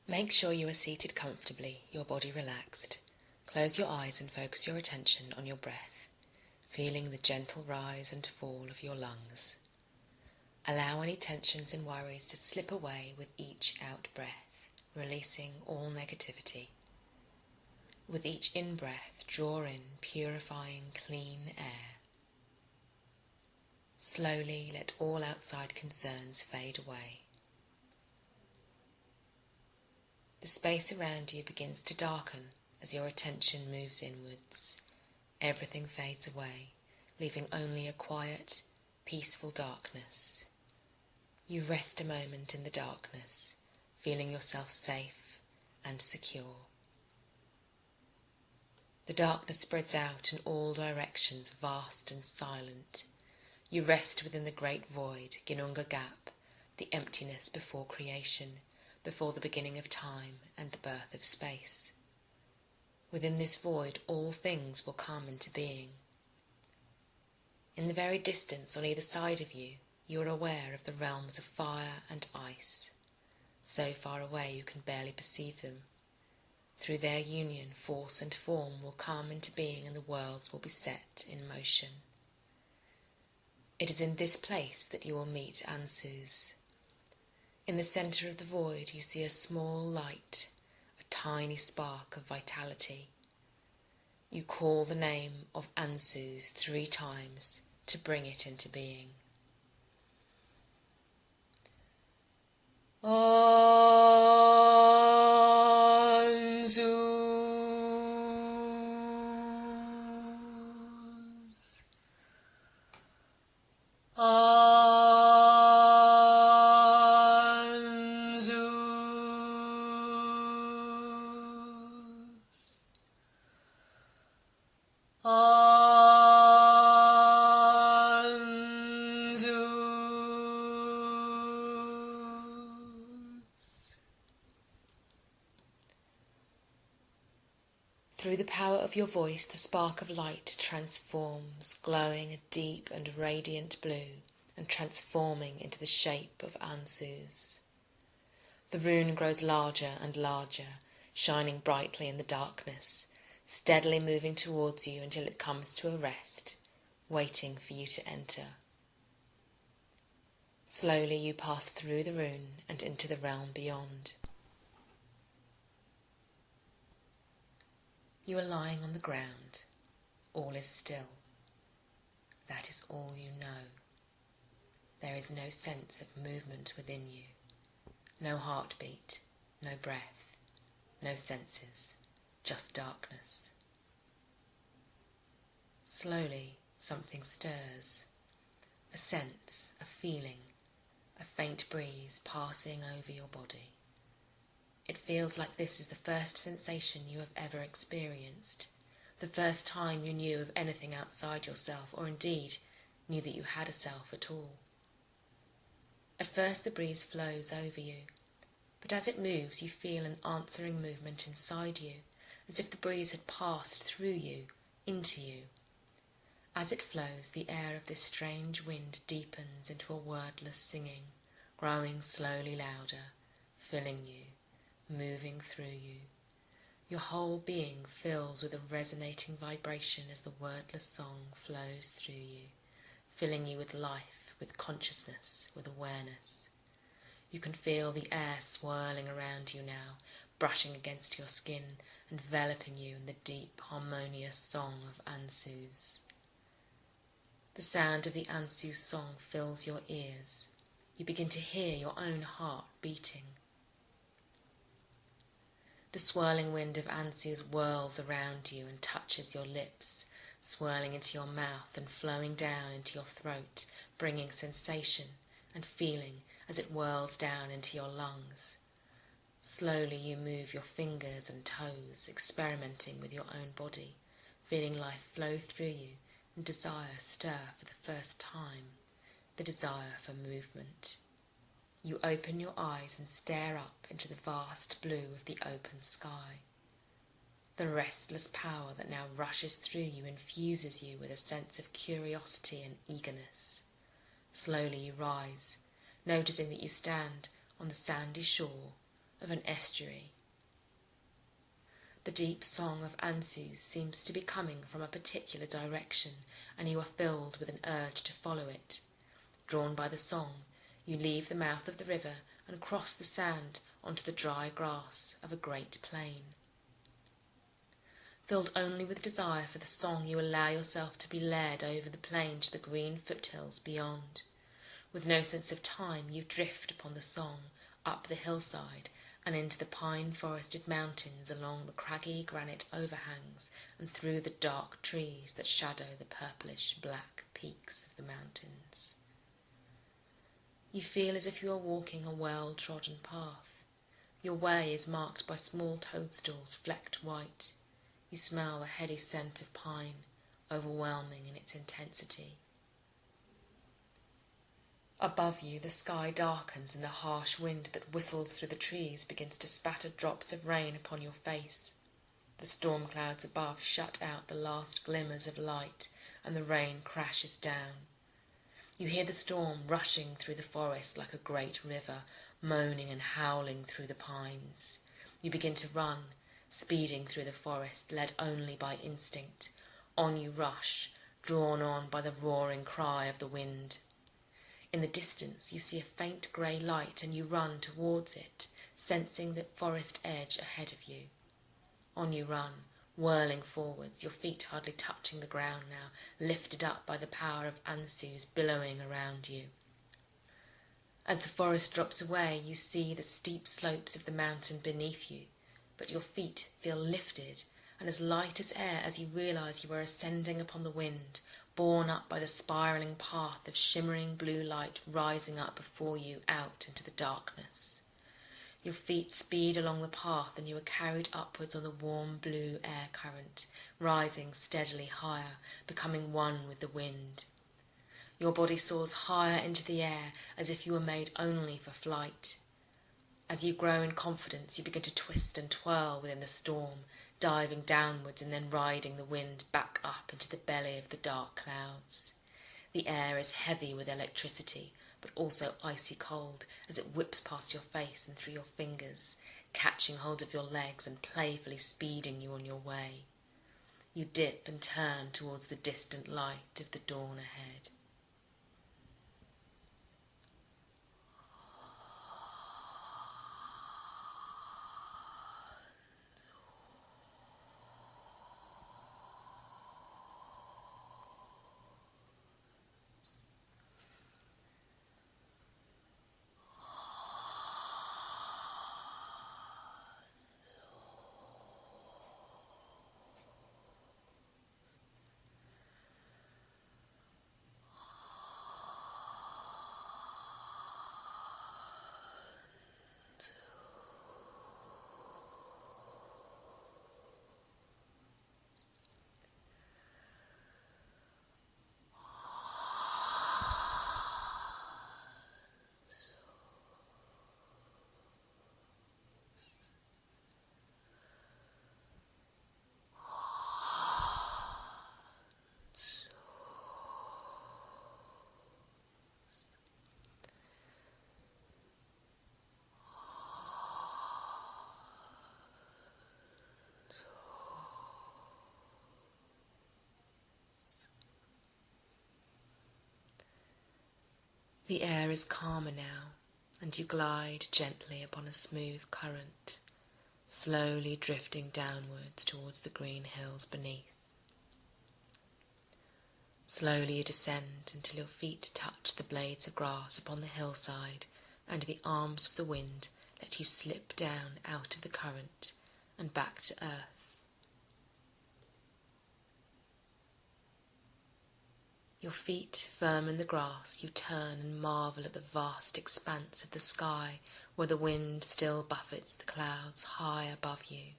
Make sure you are seated comfortably, your body relaxed. Close your eyes and focus your attention on your breath, feeling the gentle rise and fall of your lungs. Allow any tensions and worries to slip away with each out-breath, releasing all negativity. With each in-breath, draw in purifying, clean air. Slowly let all outside concerns fade away. The space around you begins to darken as your attention moves inwards. Everything fades away, leaving only a quiet, peaceful darkness. You rest a moment in the darkness, feeling yourself safe and secure. The darkness spreads out in all directions, vast and silent. You rest within the great void, Ginunga Gap, the emptiness before creation, before the beginning of time and the birth of space. Within this void all things will come into being. In the very distance on either side of you, you are aware of the realms of fire and ice. So far away you can barely perceive them. Through their union, force and form will come into being and the worlds will be set in motion. It is in this place that you will meet Ansuz. In the centre of the void you see a small light, a tiny spark of vitality. You call the name of Ansuz 3 times to bring it into being. Ansuz. Through the power of your voice, the spark of light transforms, glowing a deep and radiant blue, and transforming into the shape of Ansuz. The rune grows larger and larger, shining brightly in the darkness, steadily moving towards you until it comes to a rest, waiting for you to enter. Slowly you pass through the rune and into the realm beyond. You are lying on the ground. All is still. That is all you know. There is no sense of movement within you. No heartbeat, no breath, no senses, just darkness. Slowly something stirs. A sense, a feeling, a faint breeze passing over your body. It feels like this is the first sensation you have ever experienced, the first time you knew of anything outside yourself, or indeed knew that you had a self at all. At first the breeze flows over you, but as it moves you feel an answering movement inside you, as if the breeze had passed through you, into you. As it flows, the air of this strange wind deepens into a wordless singing, growing slowly louder, filling you, moving through you. Your whole being fills with a resonating vibration as the wordless song flows through you, filling you with life, with consciousness, with awareness. You can feel the air swirling around you now, brushing against your skin, enveloping you in the deep, harmonious song of Ansuz. The sound of the Ansuz song fills your ears. You begin to hear your own heart beating. The swirling wind of Ansuz whirls around you and touches your lips, swirling into your mouth and flowing down into your throat, bringing sensation and feeling as it whirls down into your lungs. Slowly you move your fingers and toes, experimenting with your own body, feeling life flow through you and desire stir for the first time, the desire for movement. You open your eyes and stare up into the vast blue of the open sky. The restless power that now rushes through you infuses you with a sense of curiosity and eagerness. Slowly you rise, noticing that you stand on the sandy shore of an estuary. The deep song of Ansuz seems to be coming from a particular direction, and you are filled with an urge to follow it. Drawn by the song, you leave the mouth of the river and cross the sand onto the dry grass of a great plain. Filled only with desire for the song, you allow yourself to be led over the plain to the green foothills beyond. With no sense of time, you drift upon the song, up the hillside, and into the pine-forested mountains along the craggy granite overhangs and through the dark trees that shadow the purplish-black peaks of the mountains. You feel as if you are walking a well-trodden path. Your way is marked by small toadstools flecked white. You smell the heady scent of pine, overwhelming in its intensity. Above you, the sky darkens and the harsh wind that whistles through the trees begins to spatter drops of rain upon your face. The storm clouds above shut out the last glimmers of light, and the rain crashes down. You hear the storm rushing through the forest like a great river, moaning and howling through the pines. You begin to run, speeding through the forest, led only by instinct. On you rush, drawn on by the roaring cry of the wind. In the distance you see a faint grey light, and you run towards it, sensing the forest edge ahead of you. On you run, whirling forwards, your feet hardly touching the ground now, lifted up by the power of Ansuz billowing around you. As the forest drops away, you see the steep slopes of the mountain beneath you, but your feet feel lifted and as light as air as you realise you are ascending upon the wind, borne up by the spiralling path of shimmering blue light rising up before you out into the darkness. Your feet speed along the path and you are carried upwards on the warm blue air current, rising steadily higher, becoming one with the wind. Your body soars higher into the air as if you were made only for flight. As you grow in confidence, you begin to twist and twirl within the storm, diving downwards and then riding the wind back up into the belly of the dark clouds. The air is heavy with electricity, but also icy cold as it whips past your face and through your fingers, catching hold of your legs and playfully speeding you on your way. You dip and turn towards the distant light of the dawn ahead. The air is calmer now, and you glide gently upon a smooth current, slowly drifting downwards towards the green hills beneath. Slowly you descend until your feet touch the blades of grass upon the hillside, and the arms of the wind let you slip down out of the current and back to earth. Your feet firm in the grass, you turn and marvel at the vast expanse of the sky where the wind still buffets the clouds high above you.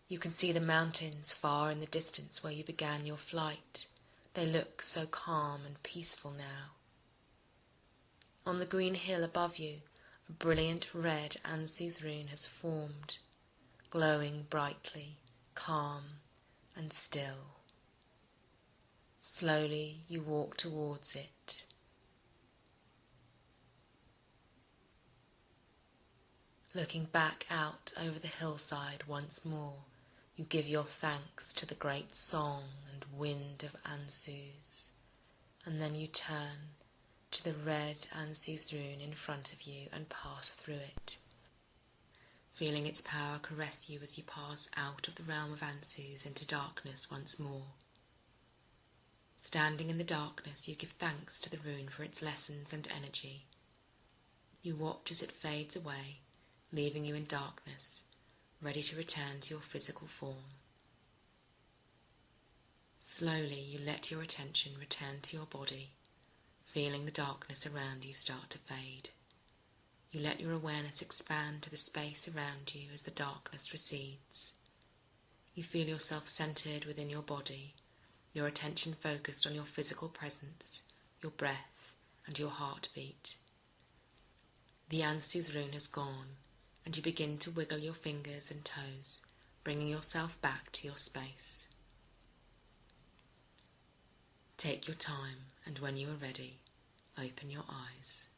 You can see the mountains far in the distance where you began your flight. They look so calm and peaceful now. On the green hill above you, a brilliant red Ansuz rune has formed, glowing brightly, calm and still. Slowly you walk towards it. Looking back out over the hillside once more, you give your thanks to the great song and wind of Ansuz, and then you turn to the red Ansuz rune in front of you and pass through it, feeling its power caress you as you pass out of the realm of Ansuz into darkness once more. Standing in the darkness, you give thanks to the rune for its lessons and energy. You watch as it fades away, leaving you in darkness, ready to return to your physical form. Slowly you let your attention return to your body, feeling the darkness around you start to fade. You let your awareness expand to the space around you as the darkness recedes. You feel yourself centered within your body, your attention focused on your physical presence, your breath, and your heartbeat. The Ansuz rune has gone, and you begin to wiggle your fingers and toes, bringing yourself back to your space. Take your time, and when you are ready, open your eyes.